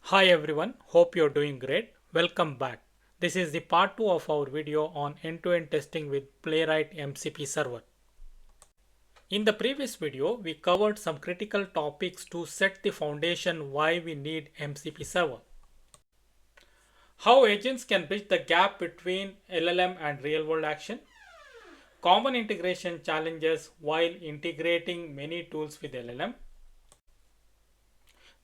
Hi everyone, hope you're doing great. Welcome back. This is the part 2 of our video on end-to-end testing with Playwright MCP server. In the previous video, we covered some critical topics to set the foundation why we need MCP server. How agents can bridge the gap between LLM and real-world action. Common integration challenges while integrating many tools with LLM.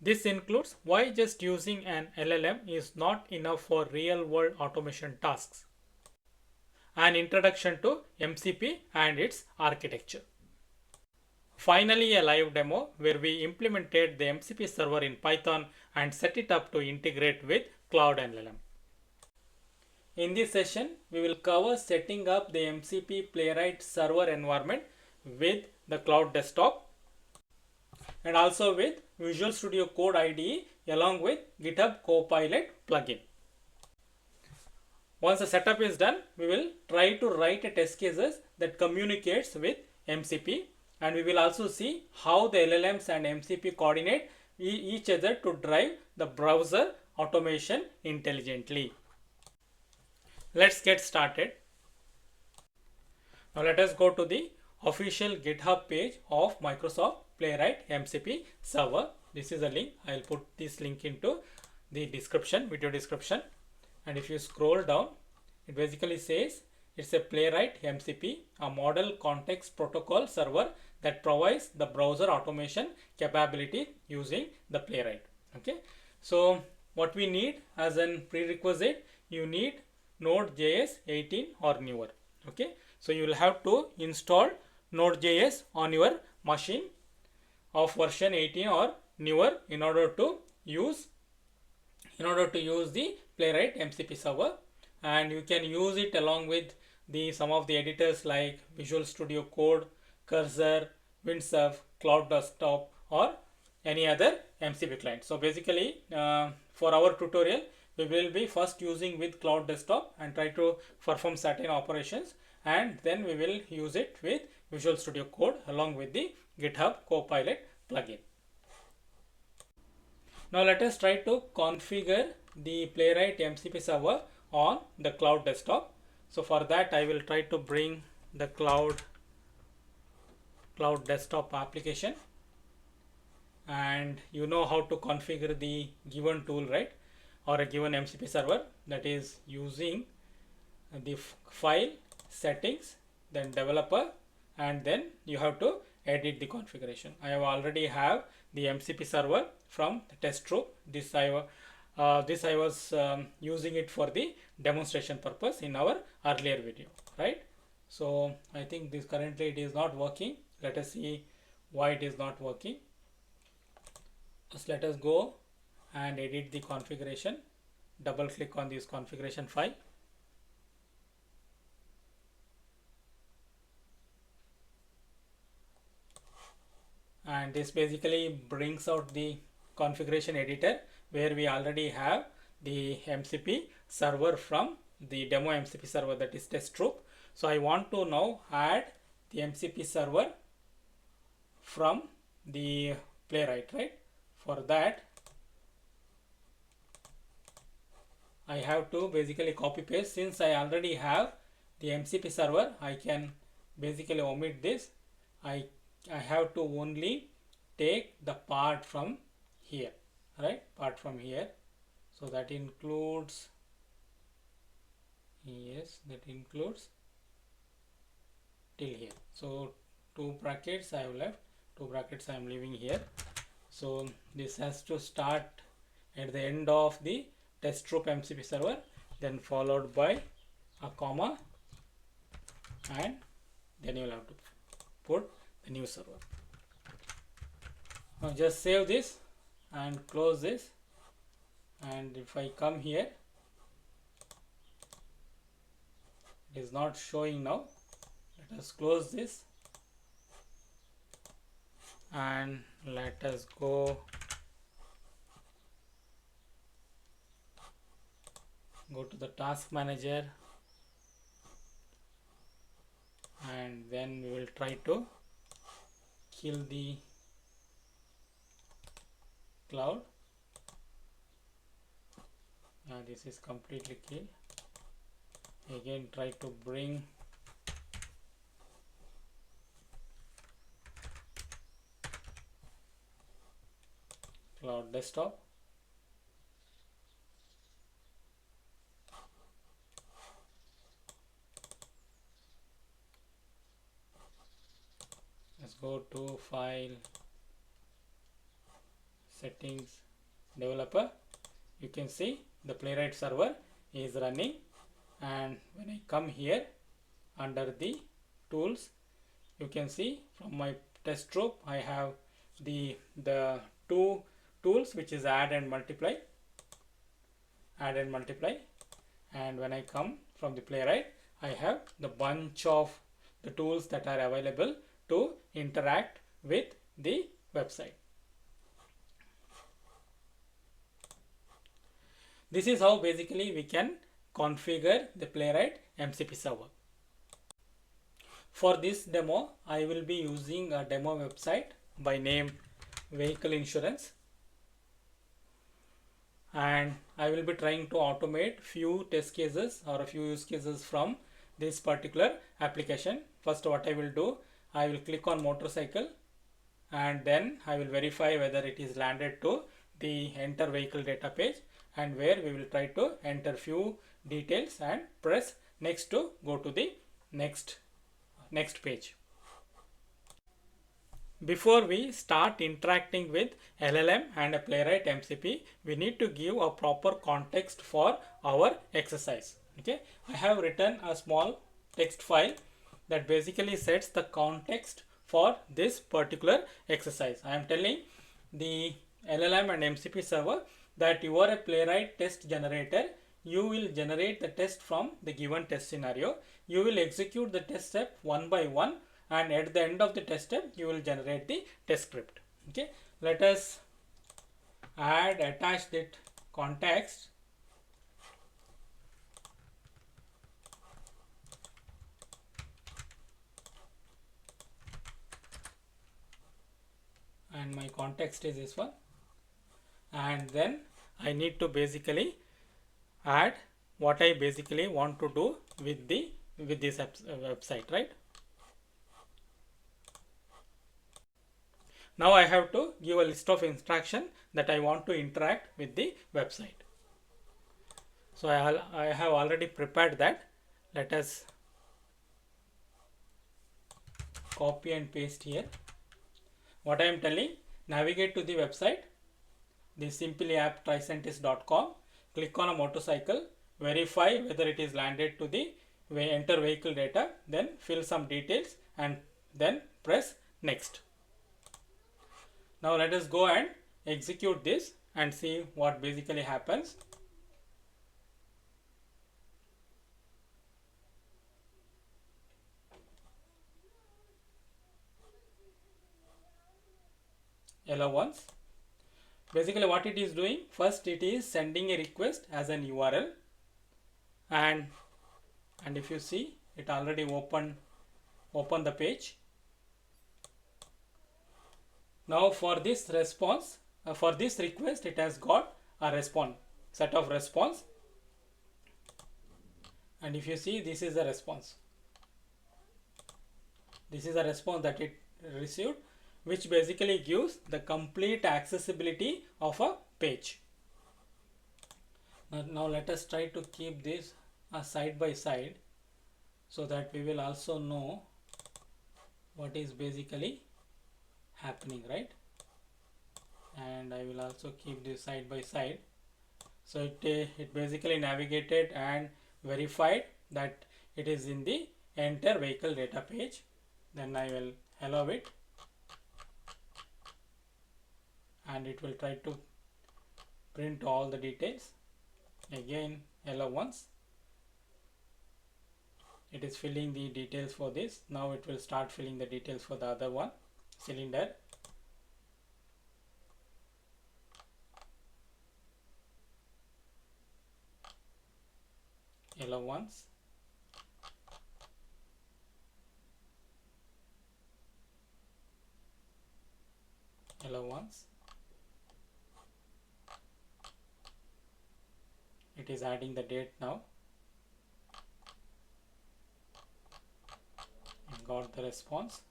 This includes why just using an LLM is not enough for real-world automation tasks. An introduction to MCP and its architecture. Finally, a live demo where we implemented the MCP server in Python and set it up to integrate with Cloud and LLM. In this session, we will cover setting up the MCP Playwright server environment with the Cloud Desktop and also with Visual Studio Code IDE along with GitHub Copilot plugin. Once the setup is done, we will try to write a test cases that communicates with MCP, and we will also see how the LLMs and MCP coordinate each other to drive the browser automation intelligently. Let's get started. Now let us go to the official GitHub page of Microsoft Playwright MCP server. This is a link. I'll put this link into the description, video description. And if you scroll down, it basically says it's a Playwright MCP, a model context protocol server that provides the browser automation capability using the Playwright. Okay, so what we need as a prerequisite, you need Node.js 18 or newer. Okay, so you will have to install Node.js on your machine of version 18 or newer in order to use the Playwright MCP server, and you can use it along with some of the editors like Visual Studio Code, Cursor, Windsurf, Claude Desktop, or any other MCP client. So basically, for our tutorial, we will be first using with Claude Desktop and try to perform certain operations, and then we will use it with Visual Studio Code along with the GitHub Copilot plugin. Now let us try to configure the Playwright MCP server on the Cloud Desktop. So for that, I will try to bring the Cloud Desktop application, and you know how to configure the given tool, right? Or a given MCP server, that is using the file, settings, then developer, and then you have to edit the configuration. I have already have the MCP server from the test group. This I was using it for the demonstration purpose in our earlier video, right? So I think this currently it is not working. Let us see why it is not working. Just let us go and edit the configuration. Double click on this configuration file. And this basically brings out the configuration editor where we already have the MCP server from the demo MCP server, that is test group. So I want to now add the MCP server from the Playwright, right? For that, I have to basically copy paste. Since I already have the MCP server, I can basically omit this. I have to only take the part from here, right? Part from here. So that includes, yes, that includes till here. So 2 brackets I have left, 2 brackets I am leaving here. So this has to start at the end of the test group MCP server, then followed by a comma, and then you will have to put the new server. Now just save this and close this, and if I come here, it is not showing now. Let us close this and let us go to the task manager, and then we will try to kill the cloud This is completely killed. Again try to bring Claude Desktop. Let's go to File, Settings, Developer. You can see the Playwright server is running, and when I come here under the tools, you can see from my test group I have the two tools, which is add and multiply, and when I come from the Playwright, I have the bunch of the tools that are available to interact with the website. This is how basically we can configure the Playwright MCP server. For this demo, I will be using a demo website by name Vehicle Insurance, and I will be trying to automate few test cases or a few use cases from this particular application. First, what I will do, I will click on motorcycle, and then I will verify whether it is landed to the enter vehicle data page, and where we will try to enter few details and press next to go to the next page. Before we start interacting with LLM and a Playwright MCP, we need to give a proper context for our exercise. Okay, I have written a small text file that basically sets the context for this particular exercise. I am telling the LLM and MCP server that you are a Playwright test generator. You will generate the test from the given test scenario. You will execute the test step one by one, and at the end of the test step you will generate the test script. Okay, let us attach that context. And my context is this one, and then I need to basically add what I basically want to do with this website, right? Now I have to give a list of instructions that I want to interact with the website. So I have already prepared that. Let us copy and paste here. What I am telling, navigate to the website, the simplyapp-tricentis.com, click on a motorcycle, verify whether it is landed to the enter vehicle data, then fill some details, and then press next. Now let us go and execute this and see what basically happens. LLMs. Basically what it is doing, first it is sending a request as an URL, and if you see, it already open the page. Now for this response, for this request, it has got a response, set of response, and if you see, this is the response. This is a response that it received, which basically gives the complete accessibility of a page. Now let us try to keep this side by side, so that we will also know what is basically happening, right? And I will also keep this side by side. So it basically navigated and verified that it is in the enter vehicle data page. Then I will allow it, and it will try to print all the details. Again allow once. It is filling the details for this. Now it will start filling the details for the other one, cylinder. Allow once. Allow once. It it is adding the date now. Got the response.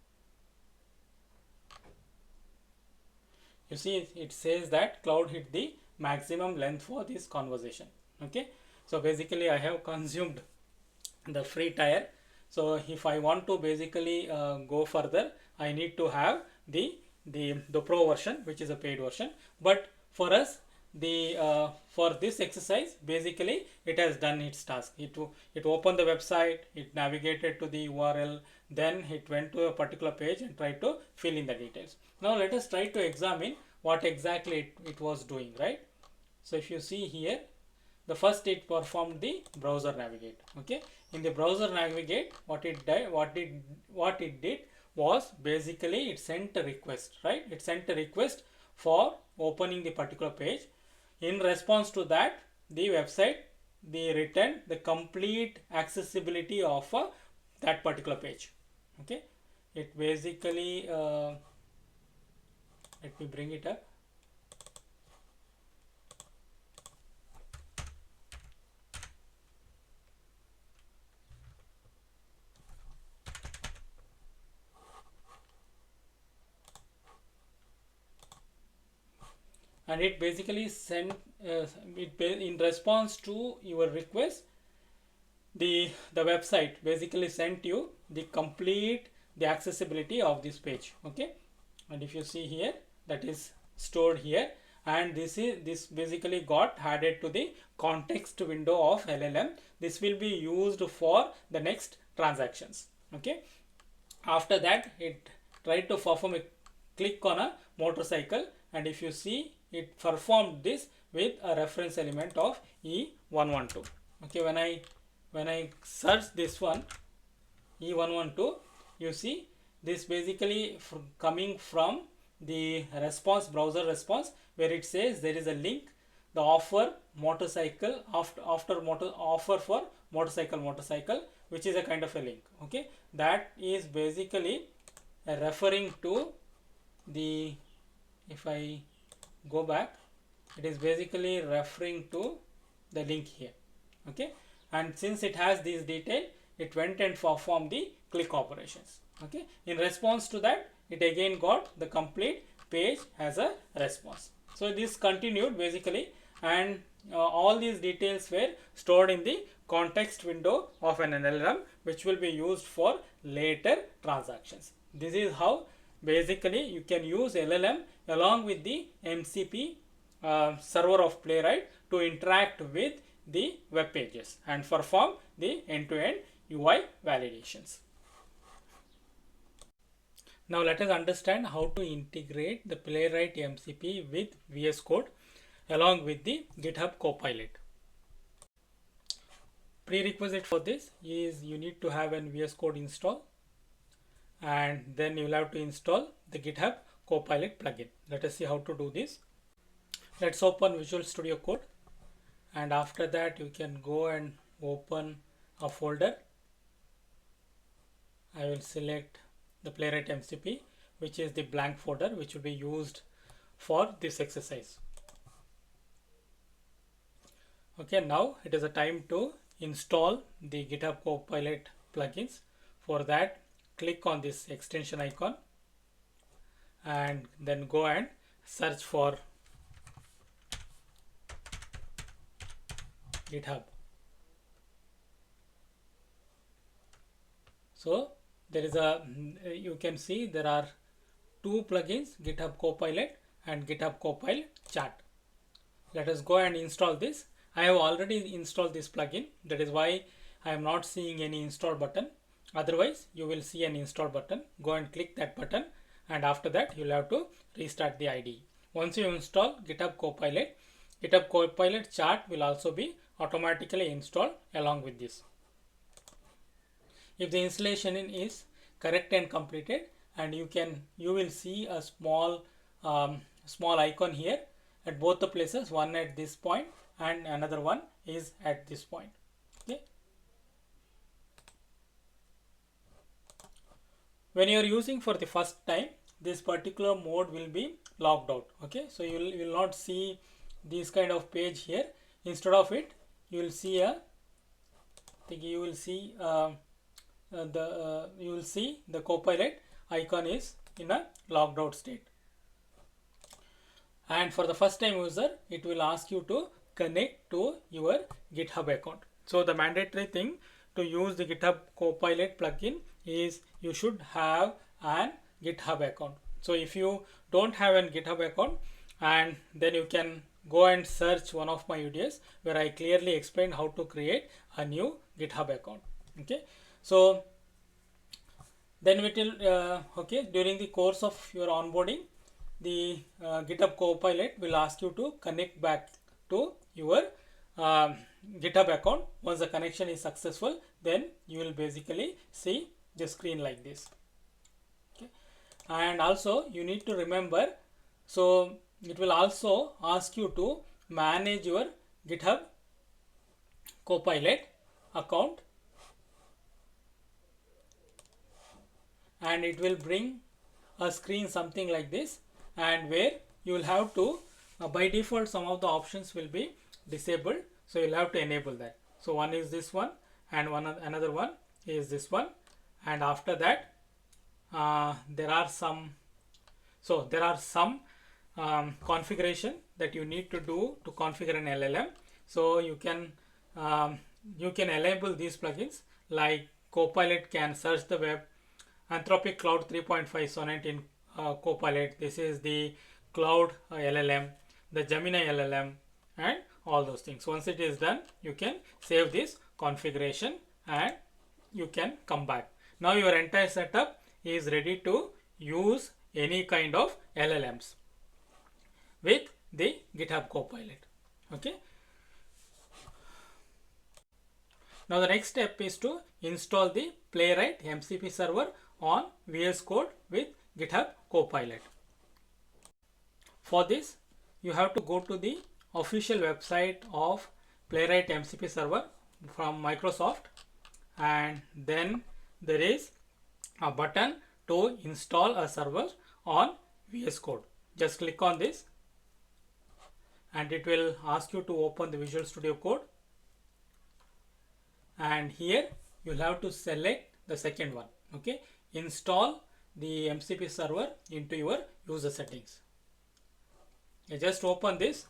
You see it says that Claude hit the maximum length for this conversation. Okay, so basically I have consumed the free tier. So if I want to basically go further, I need to have the pro version, which is a paid version. But for us, for this exercise, basically it has done its task. It opened the website, it navigated to the URL, then it went to a particular page and tried to fill in the details. Now let us try to examine what exactly it was doing, right? So if you see here, the first it performed the browser navigate. Okay, in the browser navigate, what it did was basically it sent a request, right? It sent a request for opening the particular page. In response to that, the website returned the complete accessibility of that particular page. Okay, it basically let me bring it up. And it basically sent in response to your request, the website basically sent you the complete accessibility of this page. Okay, and if you see here, that is stored here, and this basically got added to the context window of LLM. This will be used for the next transactions. Okay, after that it tried to perform a click on a motorcycle, and if you see, it performed this with a reference element of E112. Okay, when I search this one E112, you see this basically coming from the response, browser response, where it says there is a link, the offer motorcycle offer for motorcycle, which is a kind of a link. Okay, that is basically referring to the, if I go back, it is basically referring to the link here. Okay, and since it has this detail, it went and performed the click operations. Okay, in response to that, it again got the complete page as a response. So this continued basically, and all these details were stored in the context window of an LLM, which will be used for later transactions. This is how basically you can use LLM along with the MCP server of Playwright to interact with the web pages and perform the end-to-end UI validations. Now let us understand how to integrate the Playwright MCP with VS Code along with the GitHub Copilot. Prerequisite for this is you need to have an VS Code install, and then you will have to install the GitHub Copilot plugin. Let us see how to do this. Let's open Visual Studio Code, and after that you can go and open a folder. I will select the Playwright MCP, which is the blank folder which will be used for this exercise. Okay, now it is a time to install the GitHub Copilot plugins. For that, click on this extension icon and then go and search for GitHub. So there is you can see there are two plugins, GitHub Copilot and GitHub Copilot Chat. Let us go and install this. I have already installed this plugin. That is why I am not seeing any install button. Otherwise, you will see an install button. Go and click that button, and after that you will have to restart the IDE. Once you install GitHub Copilot Chat will also be automatically installed along with this. If the installation is correct and completed, and you will see a small icon here at both the places, one at this point and another one is at this point. Okay. When you are using for the first time, this particular mode will be logged out. Okay, so you will not see this kind of page here. Instead of it, you will see a you will see the Copilot icon is in a logged out state. And for the first time user, it will ask you to connect to your GitHub account. So the mandatory thing to use the GitHub Copilot plugin is you should have an GitHub account. So if you don't have an GitHub account, and then you can go and search one of my videos where I clearly explain how to create a new GitHub account. Okay, so then we will during the course of your onboarding, the GitHub Copilot will ask you to connect back to your GitHub account. Once the connection is successful, then you will basically see the screen like this. Okay. And also you need to remember, so it will also ask you to manage your GitHub Copilot account, and it will bring a screen something like this, and where you will have to by default some of the options will be disabled, so you'll have to enable that. So one is this one, and another one is this one, and after that there are some configuration that you need to do to configure an LLM. So you can enable these plugins, like Copilot can search the web, Anthropic Cloud 3.5 Sonnet in Copilot. This is the Cloud LLM, the Gemini LLM, and all those things. Once it is done, you can save this configuration and you can come back. Now your entire setup is ready to use any kind of LLMs with the GitHub Copilot. Okay. Now the next step is to install the Playwright MCP server on VS Code with GitHub Copilot. For this, you have to go to the official website of Playwright MCP server from Microsoft, and then there is a button to install a server on VS Code. Just click on this and it will ask you to open the Visual Studio Code, and here you'll have to select the second one. Okay, install the MCP server into your user settings. You just open this.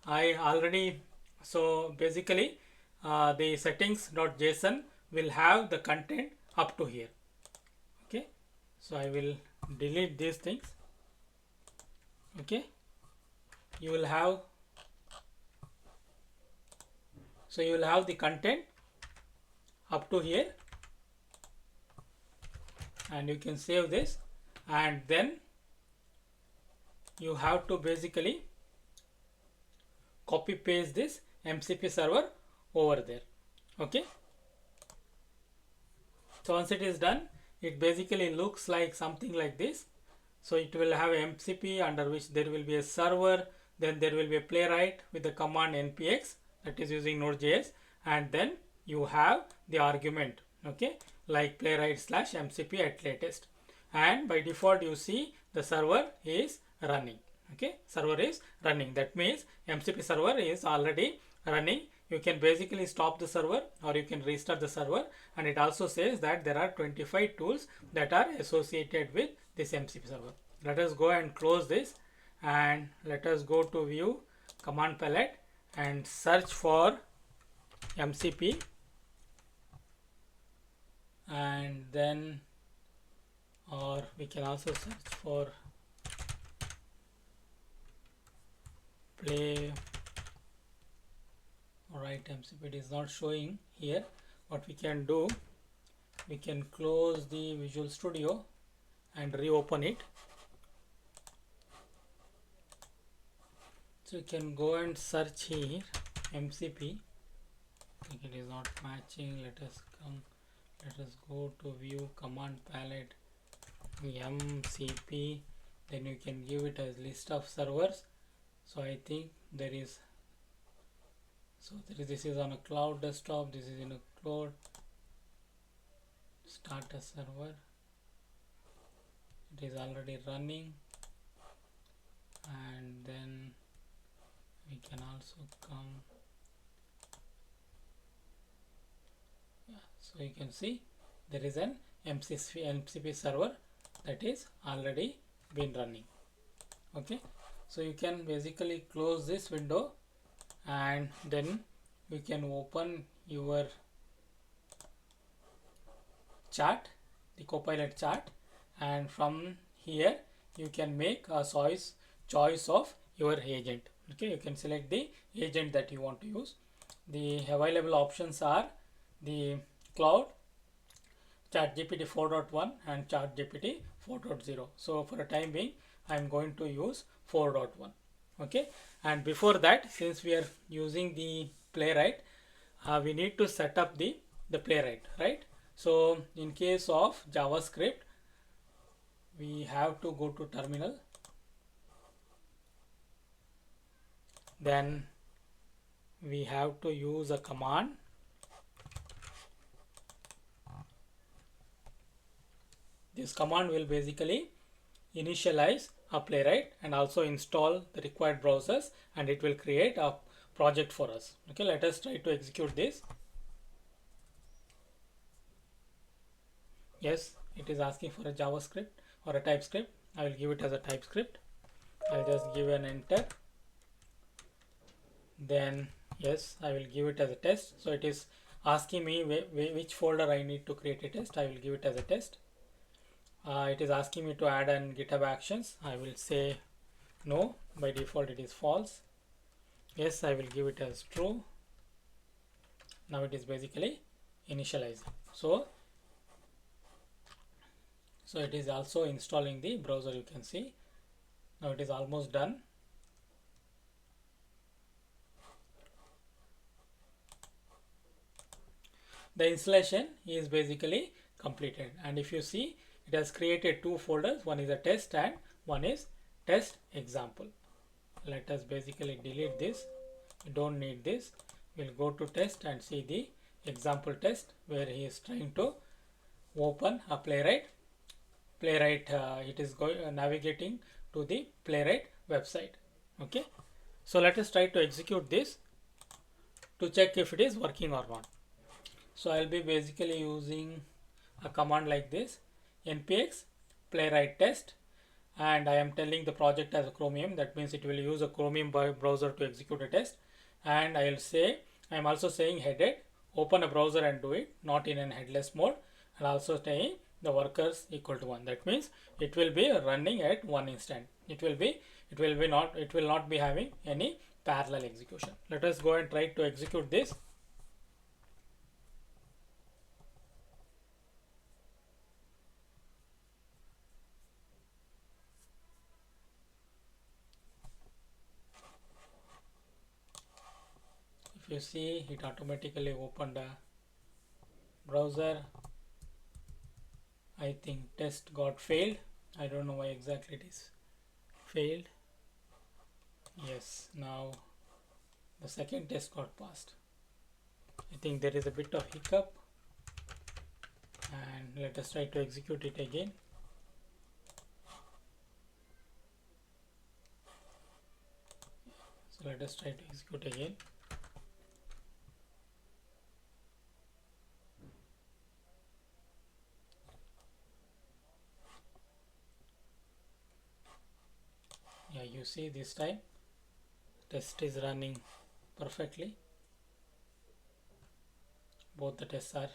I already, so basically the settings.json will have the content up to here. Okay, so I will delete these things. Okay, you will have, so you will have the content up to here, and you can save this, and then you have to basically copy paste this MCP server over there. Okay, so once it is done, it basically looks like something like this. So it will have MCP under which there will be a server, then there will be a Playwright with the command npx, that is using Node.js, and then you have the argument, okay, like Playwright /MCP at latest, and by default you see the server is running. Okay, server is running. That means MCP server is already running. You can basically stop the server or you can restart the server, and it also says that there are 25 tools that are associated with this MCP server. Let us go and close this, and let us go to view command palette and search for MCP, and then, or we can also search for Playwright MCP. It is not showing here. What we can do, we can close the Visual Studio and reopen it. So you can go and search here MCP. I think it is not matching. Let us go to view command palette MCP, then you can give it as list of servers. So I think there is, so this is on a Claude Desktop, this is in a Claude, start a server, it is already running, and then we can also come So you can see there is an MCP server that is already been running. Okay, so you can basically close this window and then you can open your chart, the Copilot chart, and from here you can make a choice of your agent. Okay, you can select the agent that you want to use. The available options are the Cloud, ChatGPT 4.1 and ChatGPT 4.0. So for the time being I am going to use 4.1. Okay, and before that, since we are using the Playwright, we need to set up the Playwright, right? So in case of JavaScript, we have to go to terminal, then we have to use a command. This command will basically initialize a Playwright and also install the required browsers, and it will create a project for us. Okay, let us try to execute this. Yes, it is asking for a JavaScript or a TypeScript. I will give it as a TypeScript. I'll just give an enter. Then yes, I will give it as a test. So it is asking me which folder I need to create a test. I will give it as a test. It is asking me to add an GitHub actions. I will say no. By default it is false. Yes, I will give it as true. Now it is basically initializing. So it is also installing the browser. You can see now it is almost done. The installation is basically completed, and if you see, it has created two folders. One is a test and one is test example. Let us basically delete this. We don't need this. We'll go to test and see the example test where he is trying to open a Playwright. It is navigating to the Playwright website. Okay, so let us try to execute this to check if it is working or not. So I'll be basically using a command like this, npx playwright test, and I am telling the project as a Chromium. That means it will use a Chromium browser to execute a test. And I am also saying headed, open a browser and do it, not in an headless mode, and also saying the workers equal to 1. That means it will be running at one instant. It will not be having any parallel execution. Let us go and try to execute this. If you see, it automatically opened a browser. I think test got failed. I don't know why exactly it is failed. Yes, now the second test got passed. I think there is a bit of hiccup, and let us try to execute it again. So let us try to execute again. Yeah, you see, this time test is running perfectly. Both the tests are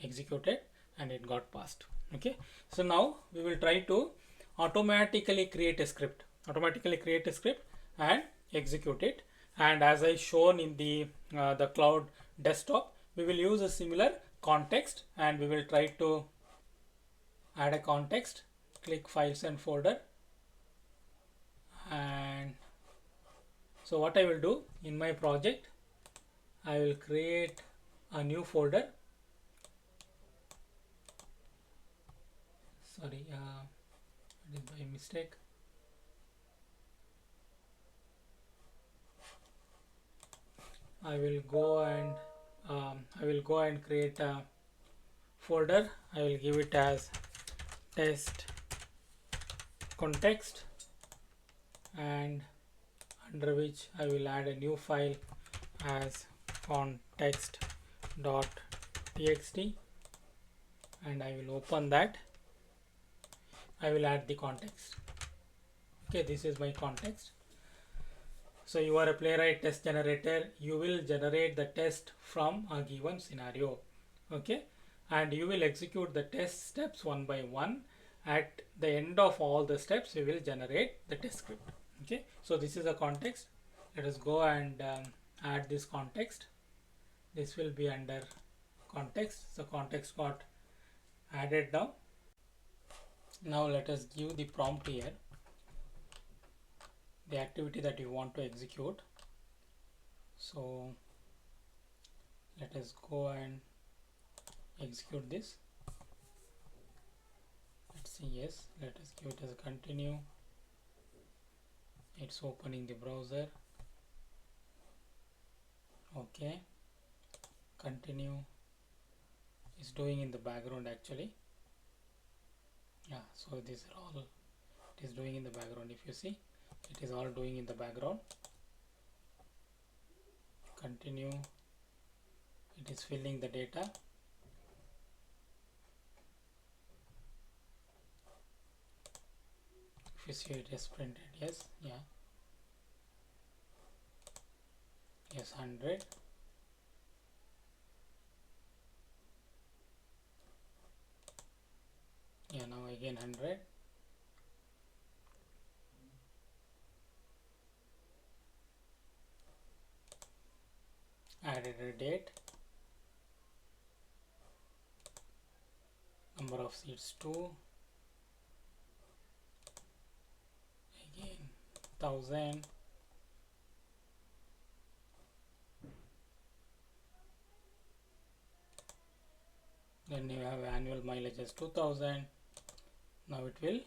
executed and it got passed. Okay, so now we will try to automatically create a script and execute it. And as I shown in the Claude Desktop, we will use a similar context, and we will try to add a context. Click files and folder. And so what I will do in my project, I will create a new folder. Sorry, it is by mistake. I will go and create a folder. I will give it as test context, and under which I will add a new file as context.txt. txt, and I will open that. I will add the context. Okay, this is my context. So you are a Playwright test generator. You will generate the test from a given scenario. Okay, and you will execute the test steps one by one. At the end of all the steps, we will generate the test script. Okay, so this is a context. Let us go and add this context. This will be under context. So context got added now. Now let us give the prompt here, the activity that you want to execute. So let us go and execute this. Let's see. Yes, let us give it as a continue. It's opening the browser. Okay, continue. It's doing in the background actually. Yeah, so these are all it is doing in the background. If you see, it is all doing in the background. Continue. It is filling the data. If you see, it is printed. Yes, yeah, yes, 100. Yeah, now again 100. Added a date. Number of seats 2. Again 1000. Then you have annual mileage as 2000. Now it will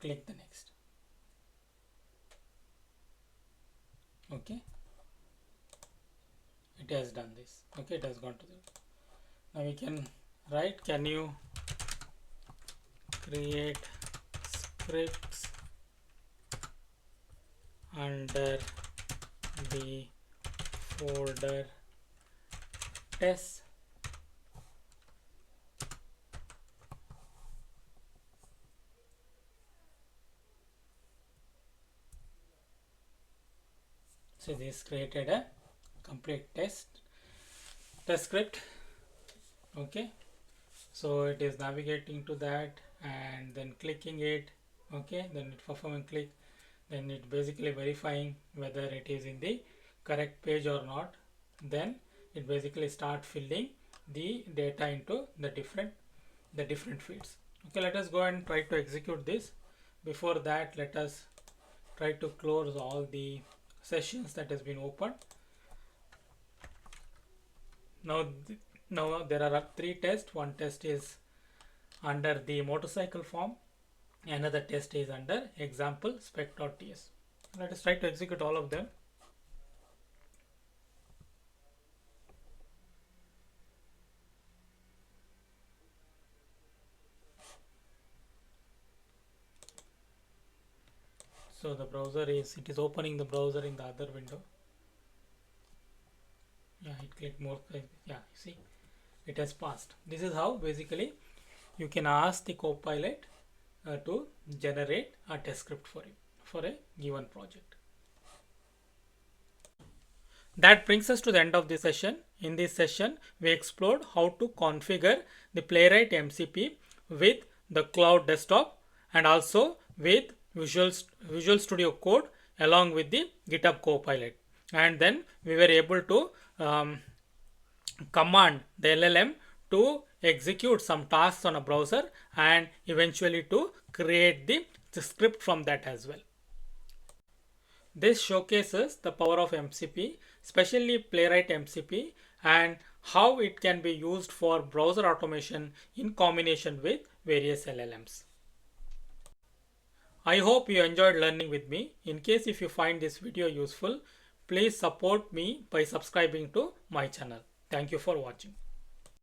click the next. Okay, it has done this. Okay, it has gone to the. Now we can write, can you create scripts under the folder test. So this created a complete test script. Okay, so it is navigating to that and then clicking it. Okay, then it performing click, then it basically verifying whether it is in the correct page or not. Then it basically start filling the data into the different fields. Okay, let us go and try to execute this. Before that, let us try to close all the sessions that has been opened. Now there are 3 tests. One test is under the motorcycle form, another test is under example spec.ts. Let us try to execute all of them. So the browser is opening the browser in the other window. Yeah, it clicked more. Yeah, see, it has passed. This is how basically you can ask the Copilot to generate a test script for you for a given project. That brings us to the end of this session. In this session, we explored how to configure the Playwright MCP with the Claude Desktop and also with Visual Studio Code along with the GitHub Copilot. And then we were able to command the LLM to execute some tasks on a browser and eventually to create the script from that as well. This showcases the power of MCP, especially Playwright MCP, and how it can be used for browser automation in combination with various LLMs. I hope you enjoyed learning with me. In case if you find this video useful, please support me by subscribing to my channel. Thank you for watching.